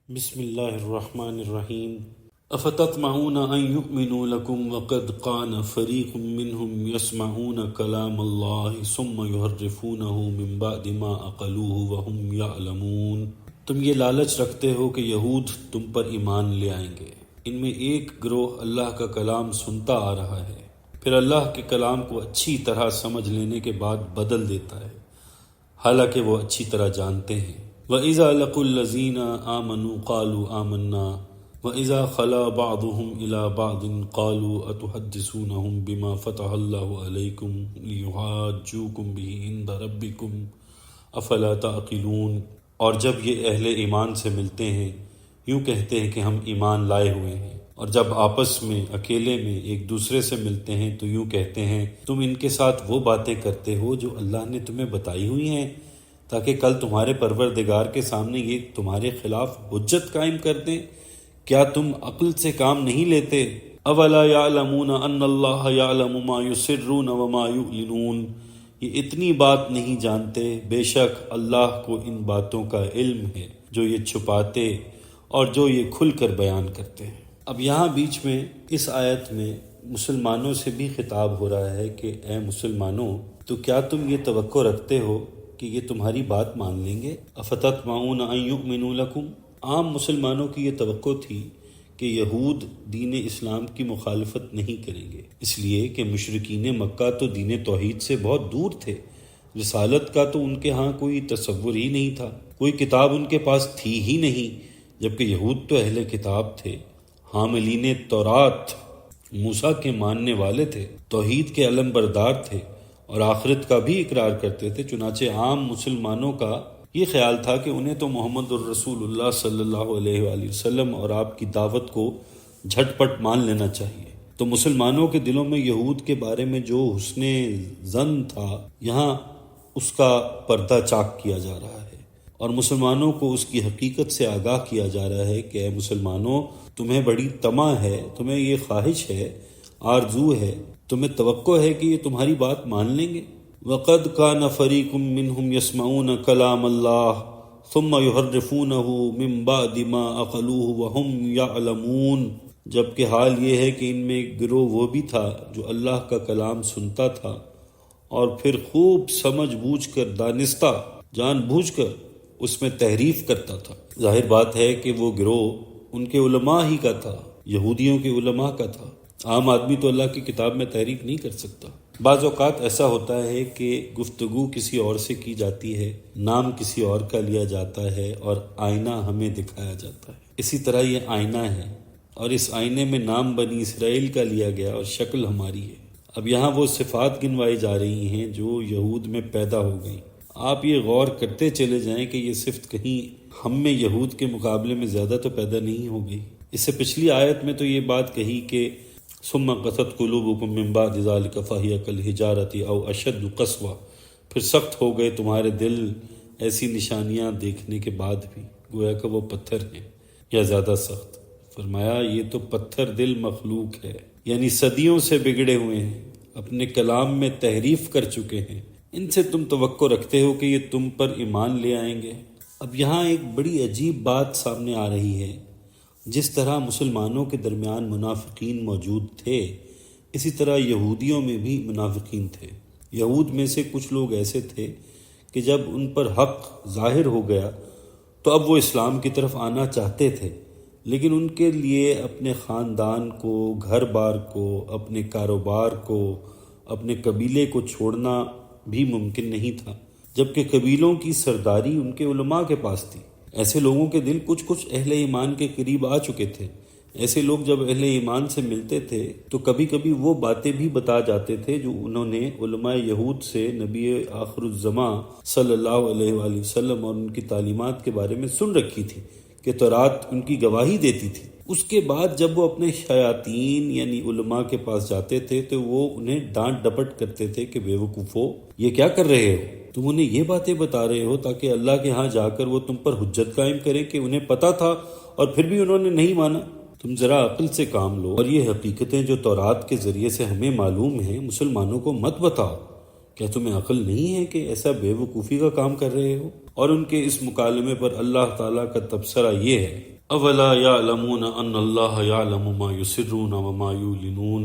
بسم اللہ الرحمن الرحیم افتطمعون ان یؤمنوا لکم وقد قان فریق منہم یسمعون کلام اللہ ثم یحرفونہ من بعد ما عقلوہ وہم یعلمون۔ تم یہ لالچ رکھتے ہو کہ یہود تم پر ایمان لے آئیں گے۔ ان میں ایک گروہ اللہ کا کلام سنتا آ رہا ہے، پھر اللہ کے کلام کو اچھی طرح سمجھ لینے کے بعد بدل دیتا ہے، حالانکہ وہ اچھی طرح جانتے ہیں۔ وَإِذَا لَقُوا الَّذِينَ آمَنُوا قَالُوا آمَنَّا وَإِذَا خَلَا بَعْضُهُمْ إِلَى بَعْضٍ قَالُوا أَتُحَدِّثُونَهُمْ بِمَا فَتَحَ اللَّهُ عَلَيْكُمْ لِيُحَاجُّوكُمْ بِهِ عِندَ رَبِّكُمْ أَفَلَا تَعْقِلُونَ۔ اور جب یہ اہل ایمان سے ملتے ہیں یوں کہتے ہیں کہ ہم ایمان لائے ہوئے ہیں، اور جب آپس میں اکیلے میں ایک دوسرے سے ملتے ہیں تو یوں کہتے ہیں تم ان کے ساتھ وہ باتیں کرتے ہو جو اللہ نے تمہیں بتائی ہوئی ہیں تاکہ کل تمہارے پروردگار کے سامنے یہ تمہارے خلاف حجت قائم کر دیں۔ کیا تم عقل سے کام نہیں لیتے؟ اولا یعلمون ان اللہ یعلم ما یسرون وما یعلنون۔ یہ اتنی بات نہیں جانتے، بے شک اللہ کو ان باتوں کا علم ہے جو یہ چھپاتے اور جو یہ کھل کر بیان کرتے ہیں۔ اب یہاں بیچ میں اس آیت میں مسلمانوں سے بھی خطاب ہو رہا ہے کہ اے مسلمانوں، تو کیا تم یہ توقع رکھتے ہو کہ یہ تمہاری بات مان لیں گے؟ افتطمعون ان یؤمنوا لکم۔ عام مسلمانوں کی یہ توقع تھی کہ یہود دین اسلام کی مخالفت نہیں کریں گے، اس لیے کہ مشرکین مکہ تو دین توحید سے بہت دور تھے، رسالت کا تو ان کے ہاں کوئی تصور ہی نہیں تھا، کوئی کتاب ان کے پاس تھی ہی نہیں، جبکہ یہود تو اہل کتاب تھے، حاملین تورات، موسیٰ کے ماننے والے تھے، توحید کے علم بردار تھے اور آخرت کا بھی اقرار کرتے تھے۔ چنانچہ عام مسلمانوں کا یہ خیال تھا کہ انہیں تو محمد الرسول اللہ صلی اللہ علیہ وآلہ وسلم اور آپ کی دعوت کو جھٹ پٹ مان لینا چاہیے۔ تو مسلمانوں کے دلوں میں یہود کے بارے میں جو حسن ظن تھا، یہاں اس کا پردہ چاک کیا جا رہا ہے اور مسلمانوں کو اس کی حقیقت سے آگاہ کیا جا رہا ہے کہ اے مسلمانوں، تمہیں بڑی طمع ہے، تمہیں یہ خواہش ہے، آرزو ہے، تمہیں توقع ہے کہ یہ تمہاری بات مان لیں گے۔ وَقَدْ كَانَ فَرِيقٌ مِّنْهُمْ يَسْمَعُونَ كَلَامَ اللَّهِ ثُمَّ يُحَرِّفُونَهُ مِن بَعْدِ مَا عَقَلُوهُ وَهُمْ يَعْلَمُونَ۔ جبکہ حال یہ ہے کہ ان میں ایک گروہ وہ بھی تھا جو اللہ کا کلام سنتا تھا اور پھر خوب سمجھ بوجھ کر، دانستہ جان بوجھ کر اس میں تحریف کرتا تھا۔ ظاہر بات ہے کہ وہ گروہ ان کے علماء ہی کا تھا، یہودیوں کے علماء کا تھا۔ عام آدمی تو اللہ کی کتاب میں تحریف نہیں کر سکتا۔ بعض اوقات ایسا ہوتا ہے کہ گفتگو کسی اور سے کی جاتی ہے، نام کسی اور کا لیا جاتا ہے اور آئینہ ہمیں دکھایا جاتا ہے۔ اسی طرح یہ آئینہ ہے اور اس آئینے میں نام بنی اسرائیل کا لیا گیا اور شکل ہماری ہے۔ اب یہاں وہ صفات گنوائی جا رہی ہیں جو یہود میں پیدا ہو گئیں۔ آپ یہ غور کرتے چلے جائیں کہ یہ صفت کہیں ہم میں یہود کے مقابلے میں زیادہ تو پیدا نہیں ہو گئی۔ اس سے پچھلی آیت میں تو یہ بات کہی کہ ثم قست قلوبکم من بعد ذلک فہی کالحجارۃ او اشد قسوہ، پھر سخت ہو گئے تمہارے دل ایسی نشانیاں دیکھنے کے بعد بھی، گویا کہ وہ پتھر ہیں یا زیادہ سخت۔ فرمایا یہ تو پتھر دل مخلوق ہے، یعنی صدیوں سے بگڑے ہوئے ہیں، اپنے کلام میں تحریف کر چکے ہیں، ان سے تم توقع رکھتے ہو کہ یہ تم پر ایمان لے آئیں گے۔ اب یہاں ایک بڑی عجیب بات سامنے آ رہی ہے۔ جس طرح مسلمانوں کے درمیان منافقین موجود تھے، اسی طرح یہودیوں میں بھی منافقین تھے۔ یہود میں سے کچھ لوگ ایسے تھے کہ جب ان پر حق ظاہر ہو گیا تو اب وہ اسلام کی طرف آنا چاہتے تھے، لیکن ان کے لیے اپنے خاندان کو، گھر بار کو، اپنے کاروبار کو، اپنے قبیلے کو چھوڑنا بھی ممکن نہیں تھا، جبکہ قبیلوں کی سرداری ان کے علماء کے پاس تھی۔ ایسے لوگوں کے دل کچھ اہل ایمان کے قریب آ چکے تھے۔ ایسے لوگ جب اہل ایمان سے ملتے تھے تو کبھی کبھی وہ باتیں بھی بتا جاتے تھے جو انہوں نے علماء یہود سے نبی آخر الزماں صلی اللہ علیہ وآلہ وسلم اور ان کی تعلیمات کے بارے میں سن رکھی تھی کہ تورات ان کی گواہی دیتی تھی۔ اس کے بعد جب وہ اپنے شیاطین یعنی علماء کے پاس جاتے تھے تو وہ انہیں ڈانٹ ڈپٹ کرتے تھے کہ بے وقوفو، یہ کیا کر رہے ہو؟ تم انہیں یہ باتیں بتا رہے ہو تاکہ اللہ کے ہاں جا کر وہ تم پر حجت قائم کرے کہ انہیں پتہ تھا اور پھر بھی انہوں نے نہیں مانا۔ تم ذرا عقل سے کام لو اور یہ حقیقتیں جو تورات کے ذریعے سے ہمیں معلوم ہیں مسلمانوں کو مت بتاؤ۔ کیا تمہیں عقل نہیں ہے کہ ایسا بے وقوفی کا کام کر رہے ہو؟ اور ان کے اس مکالمے پر اللہ تعالیٰ کا تبصرہ یہ ہے اولا یعلمون ان اللہ یعلم ما یسرون وما یعلنون،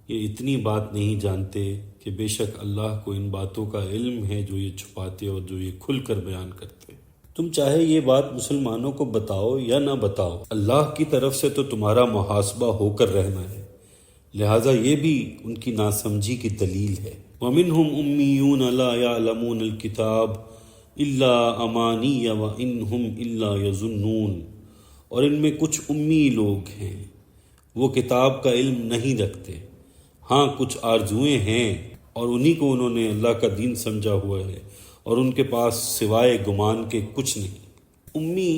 یہ اتنی بات نہیں جانتے کہ بے شک اللہ کو ان باتوں کا علم ہے جو یہ چھپاتے اور جو یہ کھل کر بیان کرتے۔ تم چاہے یہ بات مسلمانوں کو بتاؤ یا نہ بتاؤ، اللہ کی طرف سے تو تمہارا محاسبہ ہو کر رہنا ہے، لہٰذا یہ بھی ان کی ناسمجھی کی دلیل ہے۔ وَمِنْهُمْ أُمِّيُّونَ لَا يَعْلَمُونَ الْكِتَابَ إِلَّا أَمَانِيَّ وَإِنْهُمْ إِلَّا يَظُنُّونَ، اور ان میں کچھ امی لوگ ہیں، وہ کتاب کا علم نہیں رکھتے، ہاں کچھ آرزوئیں ہیں، اور انہی کو انہوں نے اللہ کا دین سمجھا ہوا ہے، اور ان کے پاس سوائے گمان کے کچھ نہیں۔ امی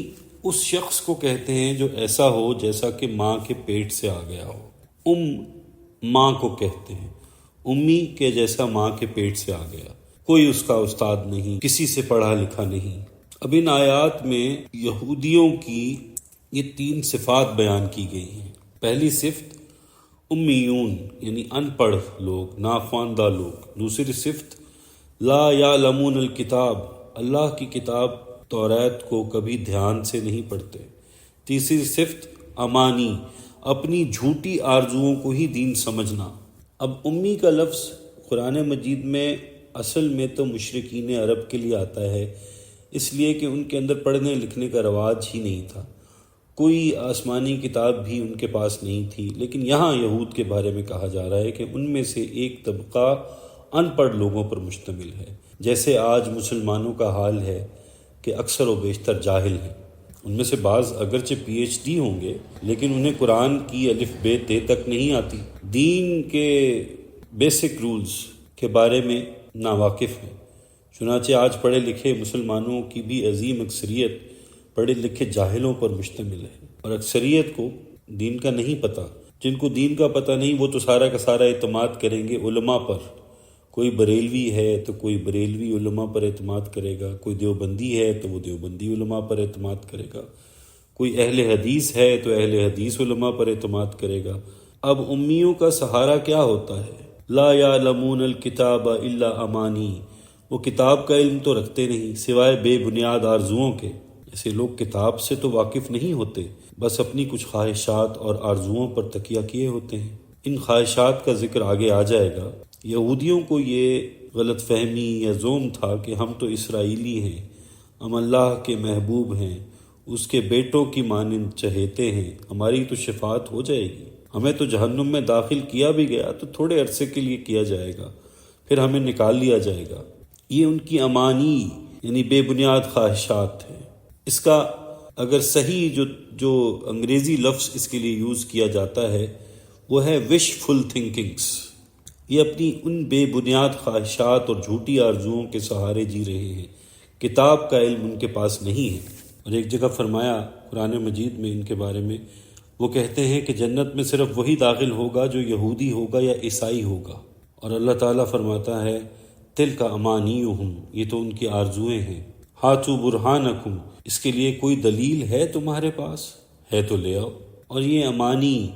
اس شخص کو کہتے ہیں جو ایسا ہو جیسا کہ ماں کے پیٹ سے آ گیا ہو۔ ماں کو کہتے ہیں، امی کے جیسا ماں کے پیٹ سے آ گیا، کوئی اس کا استاد نہیں، کسی سے پڑھا لکھا نہیں۔ اب ان آیات میں یہودیوں کی یہ 3 صفات بیان کی گئی ہیں۔ پہلی صفت امیون یعنی ان پڑھ لوگ، ناخواندہ لوگ۔ دوسری صفت لا یعلمون الکتاب، اللہ کی کتاب توریت کو کبھی دھیان سے نہیں پڑھتے۔ تیسری صفت امانی، اپنی جھوٹی آرزوؤں کو ہی دین سمجھنا۔ اب امی کا لفظ قرآن مجید میں اصل میں تو مشرکین عرب کے لیے آتا ہے، اس لیے کہ ان کے اندر پڑھنے لکھنے کا رواج ہی نہیں تھا، کوئی آسمانی کتاب بھی ان کے پاس نہیں تھی۔ لیکن یہاں یہود کے بارے میں کہا جا رہا ہے کہ ان میں سے ایک طبقہ ان پڑھ لوگوں پر مشتمل ہے، جیسے آج مسلمانوں کا حال ہے کہ اکثر و بیشتر جاہل ہیں۔ ان میں سے بعض اگرچہ پی ایچ ڈی ہوں گے، لیکن انہیں قرآن کی الف ب ت تک نہیں آتی، دین کے بیسک رولز کے بارے میں ناواقف ہیں۔ چنانچہ آج پڑھے لکھے مسلمانوں کی بھی عظیم اکثریت پڑھے لکھے جاہلوں پر مشتمل ہے، اور اکثریت کو دین کا نہیں پتہ۔ جن کو دین کا پتہ نہیں وہ تو سارا کا سارا اعتماد کریں گے علماء پر، کوئی بریلوی ہے تو کوئی بریلوی علماء پر اعتماد کرے گا، کوئی دیوبندی ہے تو وہ دیوبندی علماء پر اعتماد کرے گا، کوئی اہل حدیث ہے تو اہل حدیث علماء پر اعتماد کرے گا۔ اب امیوں کا سہارا کیا ہوتا ہے؟ لا یعلمون الکتاب الا امانی، وہ کتاب کا علم تو رکھتے نہیں سوائے بے بنیاد آرزوؤں کے۔ ایسے لوگ کتاب سے تو واقف نہیں ہوتے، بس اپنی کچھ خواہشات اور آرزوؤں پر تکیہ کیے ہوتے ہیں۔ ان خواہشات کا ذکر آگے آ جائے گا۔ یہودیوں کو یہ غلط فہمی یا زوم تھا کہ ہم تو اسرائیلی ہیں، ہم اللہ کے محبوب ہیں، اس کے بیٹوں کی مانند چہیتے ہیں، ہماری تو شفاعت ہو جائے گی، ہمیں تو جہنم میں داخل کیا بھی گیا تو تھوڑے عرصے کے لیے کیا جائے گا، پھر ہمیں نکال لیا جائے گا۔ یہ ان کی امانی یعنی بے بنیاد خواہشات ہیں۔ اس کا اگر صحیح جو انگریزی لفظ اس کے لیے یوز کیا جاتا ہے وہ ہے وش فل تھنکنگس۔ یہ اپنی ان بے بنیاد خواہشات اور جھوٹی آرزوؤں کے سہارے جی رہے ہیں، کتاب کا علم ان کے پاس نہیں ہے۔ اور ایک جگہ فرمایا قرآن مجید میں ان کے بارے میں، وہ کہتے ہیں کہ جنت میں صرف وہی داخل ہوگا جو یہودی ہوگا یا عیسائی ہوگا، اور اللہ تعالیٰ فرماتا ہے تلک امانیہم، یہ تو ان کی آرزوئیں ہیں، ہاتھو برہانکم، اس کے لیے کوئی دلیل ہے تمہارے پاس؟ ہے تو لے آؤ۔ اور یہ امانی،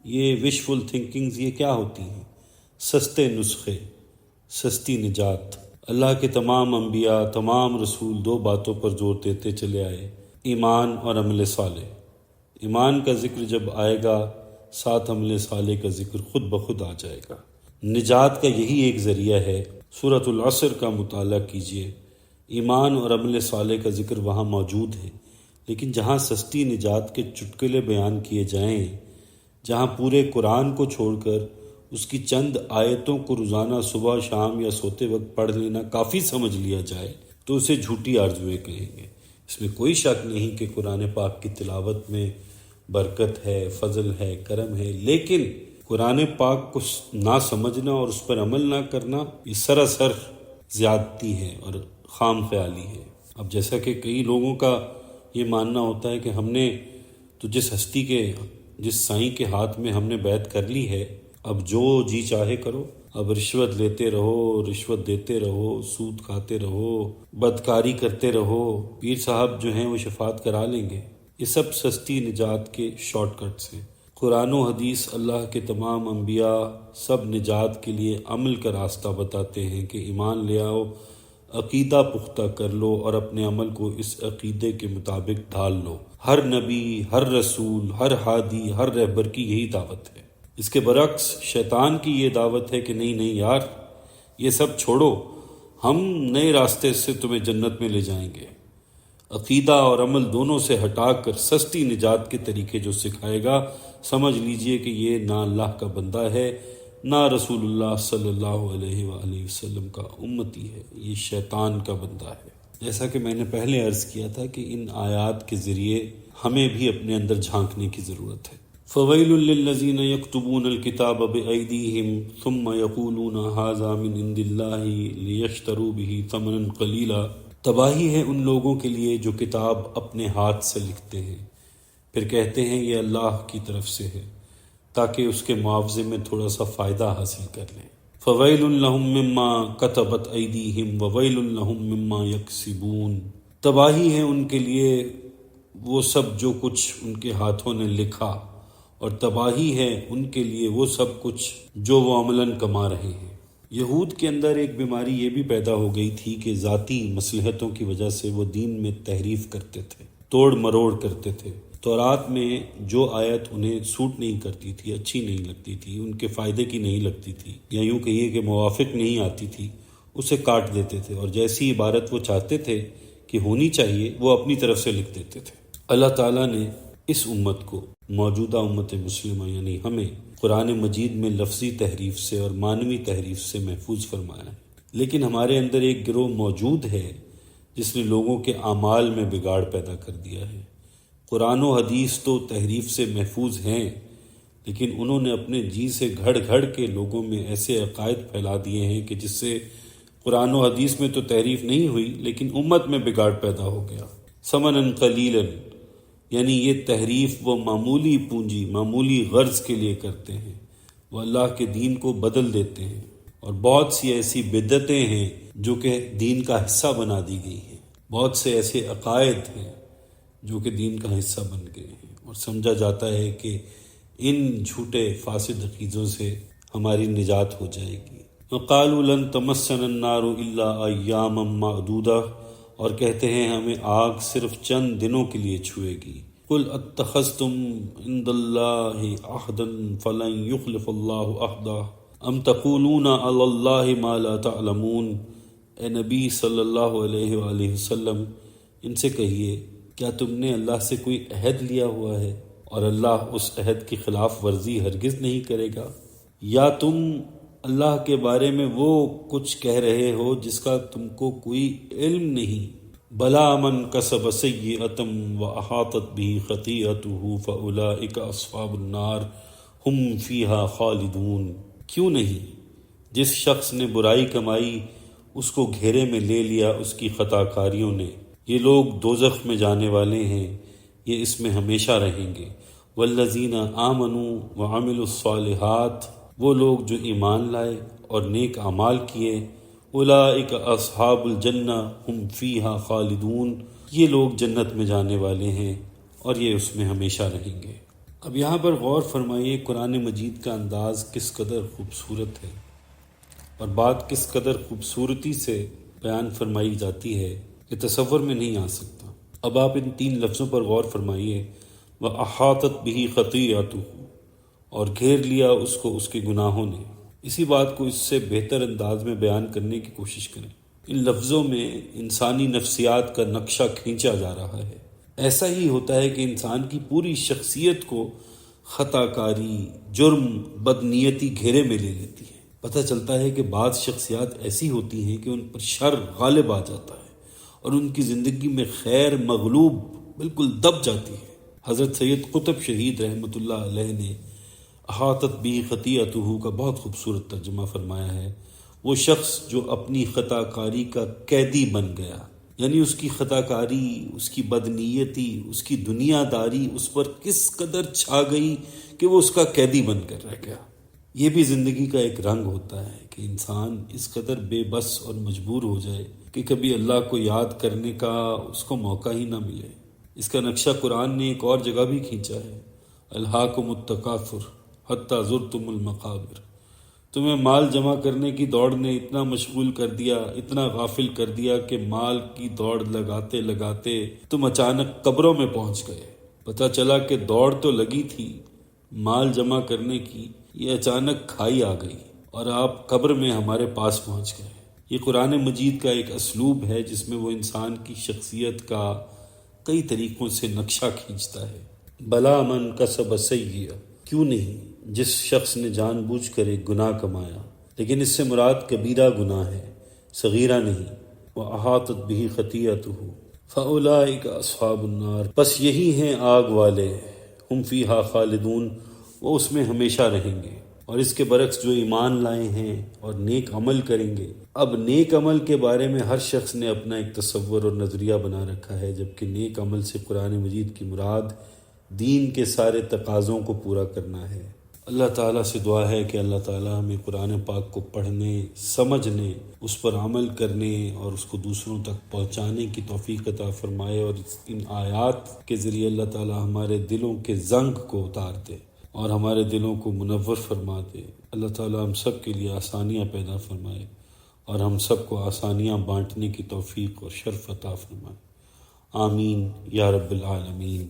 یہ وش فل تھنکنگز، یہ کیا ہوتی ہیں؟ سستے نسخے، سستی نجات۔ اللہ کے تمام انبیاء، تمام رسول 2 باتوں پر زور دیتے چلے آئے، ایمان اور عمل صالح۔ ایمان کا ذکر جب آئے گا، ساتھ عمل صالح کا ذکر خود بخود آ جائے گا۔ نجات کا یہی ایک ذریعہ ہے۔ سورۃ العصر کا مطالعہ کیجئے، ایمان اور عمل صالح کا ذکر وہاں موجود ہے، لیکن جہاں سستی نجات کے چٹکلے بیان کیے جائیں، جہاں پورے قرآن کو چھوڑ کر اس کی چند آیتوں کو روزانہ صبح شام یا سوتے وقت پڑھ لینا کافی سمجھ لیا جائے تو اسے جھوٹی آرزوئیں کہیں گے۔ اس میں کوئی شک نہیں کہ قرآن پاک کی تلاوت میں برکت ہے، فضل ہے، کرم ہے، لیکن قرآن پاک کو نہ سمجھنا اور اس پر عمل نہ کرنا یہ سراسر زیادتی ہے اور خام خیالی ہے۔ اب جیسا کہ کئی لوگوں کا یہ ماننا ہوتا ہے کہ ہم نے تو جس سائیں کے ہاتھ میں ہم نے بیعت کر لی ہے، اب جو جی چاہے کرو، اب رشوت لیتے رہو، رشوت دیتے رہو، سود کھاتے رہو، بدکاری کرتے رہو، پیر صاحب جو ہیں وہ شفاعت کرا لیں گے۔ یہ سب سستی نجات کے شارٹ کٹس ہیں۔ قرآن و حدیث اللہ کے تمام انبیاء سب نجات کے لیے عمل کا راستہ بتاتے ہیں کہ ایمان لے آؤ، عقیدہ پختہ کر لو اور اپنے عمل کو اس عقیدے کے مطابق ڈھال لو۔ ہر نبی، ہر رسول، ہر ہادی، ہر رہبر کی یہی دعوت ہے۔ اس کے برعکس شیطان کی یہ دعوت ہے کہ نہیں نہیں یار، یہ سب چھوڑو، ہم نئے راستے سے تمہیں جنت میں لے جائیں گے۔ عقیدہ اور عمل دونوں سے ہٹا کر سستی نجات کے طریقے جو سکھائے گا، سمجھ لیجئے کہ یہ نہ اللہ کا بندہ ہے، نہ رسول اللہ صلی اللہ علیہ وآلہ وسلم کا امتی ہے، یہ شیطان کا بندہ ہے۔ جیسا کہ میں نے پہلے عرض کیا تھا کہ ان آیات کے ذریعے ہمیں بھی اپنے اندر جھانکنے کی ضرورت ہے۔ فَوَيْلٌ لِّلَّذِينَ يَكْتُبُونَ الْكِتَابَ بِأَيْدِيهِمْ ثُمَّ يَقُولُونَ هَٰذَا مِنْ عِندِ اللَّهِ لِيَشْتَرُوا بِهِ ثَمَنًا قَلِيلًا۔ تباہی ہے ان لوگوں کے لیے جو کتاب اپنے ہاتھ سے لکھتے ہیں، پھر کہتے ہیں یہ اللہ کی طرف سے ہے، تاکہ اس کے معاوضے میں تھوڑا سا فائدہ حاصل کر لیں۔ فَوَيْلٌ لَّهُم مِّمَّا كَتَبَتْ أَيْدِيهِمْ وَوَيْلٌ لَّهُم مِّمَّا يَكْسِبُونَ۔ تباہی ہے ان کے لیے وہ سب جو کچھ ان کے ہاتھوں نے لکھا، اور تباہی ہے ان کے لیے وہ سب کچھ جو وہ عملاً کما رہے ہیں۔ یہود کے اندر ایک بیماری یہ بھی پیدا ہو گئی تھی کہ ذاتی مصلحتوں کی وجہ سے وہ دین میں تحریف کرتے تھے، توڑ مروڑ کرتے تھے۔ تورات میں جو آیت انہیں سوٹ نہیں کرتی تھی، اچھی نہیں لگتی تھی، ان کے فائدے کی نہیں لگتی تھی، یا یوں کہیے کہ موافق نہیں آتی تھی، اسے کاٹ دیتے تھے، اور جیسی عبارت وہ چاہتے تھے کہ ہونی چاہیے وہ اپنی طرف سے لکھ دیتے تھے۔ اللہ تعالیٰ نے اس امت کو، موجودہ امت مسلمہ یعنی ہمیں، قرآن مجید میں لفظی تحریف سے اور معنوی تحریف سے محفوظ فرمایا ہے، لیکن ہمارے اندر ایک گروہ موجود ہے جس نے لوگوں کے اعمال میں بگاڑ پیدا کر دیا ہے۔ قرآن و حدیث تو تحریف سے محفوظ ہیں، لیکن انہوں نے اپنے جی سے گھڑ گھڑ کے لوگوں میں ایسے عقائد پھیلا دیے ہیں کہ جس سے قرآن و حدیث میں تو تحریف نہیں ہوئی لیکن امت میں بگاڑ پیدا ہو گیا۔ ثمناً قلیلاً، یعنی یہ تحریف وہ معمولی پونجی، معمولی غرض کے لیے کرتے ہیں، وہ اللہ کے دین کو بدل دیتے ہیں، اور بہت سی ایسی بدعتیں ہیں جو کہ دین کا حصہ بنا دی گئی ہیں، بہت سے ایسے عقائد ہیں جو کہ دین کا حصہ بن گئے ہیں، اور سمجھا جاتا ہے کہ ان جھوٹے فاسد عقیدوں سے ہماری نجات ہو جائے گی۔ وَقَالُوا لَن تَمَسَّنَا النَّارُ إِلَّا أَيَّامًا مَّعْدُودَةً، اور کہتے ہیں ہمیں آگ صرف چند دنوں کے لیے چھوئے گی۔ قُلْ أَتَّخَذْتُمْ عِندَ اللَّهِ عَهْدًا فَلَن يُخْلِفَ اللَّهُ عَهْدَهُ أَمْ تَقُولُونَ عَلَى اللَّهِ مَا لَا تَعْلَمُونَ۔ اے نبی صلی اللہ علیہ وآلہ وسلم، ان سے کہیے کیا تم نے اللہ سے کوئی عہد لیا ہوا ہے اور اللہ اس عہد کی خلاف ورزی ہرگز نہیں کرے گا؟ یا تم اللہ کے بارے میں وہ کچھ کہہ رہے ہو جس کا تم کو کوئی علم نہیں؟ بلا من کسب سیئۃ واحاطت به خطیئته فاولئک اصحاب النار ہم فیہا خالدون۔ کیوں نہیں؟ جس شخص نے برائی کمائی اس کو گھیرے میں لے لیا اس کی خطا کاریوں نے، یہ لوگ دوزخ میں جانے والے ہیں، یہ اس میں ہمیشہ رہیں گے۔ والذین آمنوا وعملوا الصالحات، وہ لوگ جو ایمان لائے اور نیک اعمال کیے، اولئک اصحاب الجنہ ہم فیہا خالدون، یہ لوگ جنت میں جانے والے ہیں اور یہ اس میں ہمیشہ رہیں گے۔ اب یہاں پر غور فرمائیے، قرآن مجید کا انداز کس قدر خوبصورت ہے اور بات کس قدر خوبصورتی سے بیان فرمائی جاتی ہے کہ تصور میں نہیں آ سکتا۔ اب آپ ان 3 لفظوں پر غور فرمائیے، وَأَحَاطَتْ بِهِ خَطِيئَتُهُ، اور گھیر لیا اس کو اس کے گناہوں نے۔ اسی بات کو اس سے بہتر انداز میں بیان کرنے کی کوشش کریں۔ ان لفظوں میں انسانی نفسیات کا نقشہ کھینچا جا رہا ہے۔ ایسا ہی ہوتا ہے کہ انسان کی پوری شخصیت کو خطا کاری، جرم، بدنیتی گھیرے میں لے لیتی ہے۔ پتہ چلتا ہے کہ بعض شخصیات ایسی ہوتی ہیں کہ ان پر شر غالب آ جاتا ہے اور ان کی زندگی میں خیر مغلوب بالکل دب جاتی ہے۔ حضرت سید قطب شہید رحمۃ اللہ علیہ نے احاطت بی خطیئتہ کا بہت خوبصورت ترجمہ فرمایا ہے۔ وہ شخص جو اپنی خطا کاری کا قیدی بن گیا، یعنی اس کی خطا کاری، اس کی بدنیتی، اس کی دنیا داری اس پر کس قدر چھا گئی کہ وہ اس کا قیدی بن کر رہ گیا۔ یہ بھی زندگی کا ایک رنگ ہوتا ہے کہ انسان اس قدر بے بس اور مجبور ہو جائے کہ کبھی اللہ کو یاد کرنے کا اس کو موقع ہی نہ ملے۔ اس کا نقشہ قرآن نے ایک اور جگہ بھی کھینچا ہے، الہاکم التکاثر حتی زرتم المقابر۔ تمہیں مال جمع کرنے کی دوڑ نے اتنا مشغول کر دیا، اتنا غافل کر دیا کہ مال کی دوڑ لگاتے لگاتے تم اچانک قبروں میں پہنچ گئے۔ پتہ چلا کہ دوڑ تو لگی تھی مال جمع کرنے کی، یہ اچانک کھائی آ گئی اور آپ قبر میں ہمارے پاس پہنچ گئے۔ یہ قرآن مجید کا ایک اسلوب ہے جس میں وہ انسان کی شخصیت کا کئی طریقوں سے نقشہ کھینچتا ہے۔ بلا من کسب سیئہ، کیوں نہیں جس شخص نے جان بوجھ کر ایک گناہ کمایا، لیکن اس سے مراد کبیرہ گناہ ہے، صغیرہ نہیں۔ وَأَحَاطَتْ بِهِ خَطِیئَتُهُ فَأُولَٰئِکَ أَصْحَابُ النَّارِ، بس یہی ہیں آگ والے، ہم فیہا خالدون، وہ اس میں ہمیشہ رہیں گے۔ اور اس کے برعکس جو ایمان لائے ہیں اور نیک عمل کریں گے، اب نیک عمل کے بارے میں ہر شخص نے اپنا ایک تصور اور نظریہ بنا رکھا ہے، جبکہ نیک عمل سے قرآن مجید کی مراد دین کے سارے تقاضوں کو پورا کرنا ہے۔ اللہ تعالیٰ سے دعا ہے کہ اللہ تعالیٰ ہمیں قرآن پاک کو پڑھنے، سمجھنے، اس پر عمل کرنے اور اس کو دوسروں تک پہنچانے کی توفیق عطا فرمائے، اور ان آیات کے ذریعے اللہ تعالیٰ ہمارے دلوں کے زنگ کو اتار دے اور ہمارے دلوں کو منور فرما دے۔ اللہ تعالیٰ ہم سب کے لیے آسانیاں پیدا فرمائے اور ہم سب کو آسانیاں بانٹنے کی توفیق اور شرف عطا فرمائے۔ آمین یا رب العالمین۔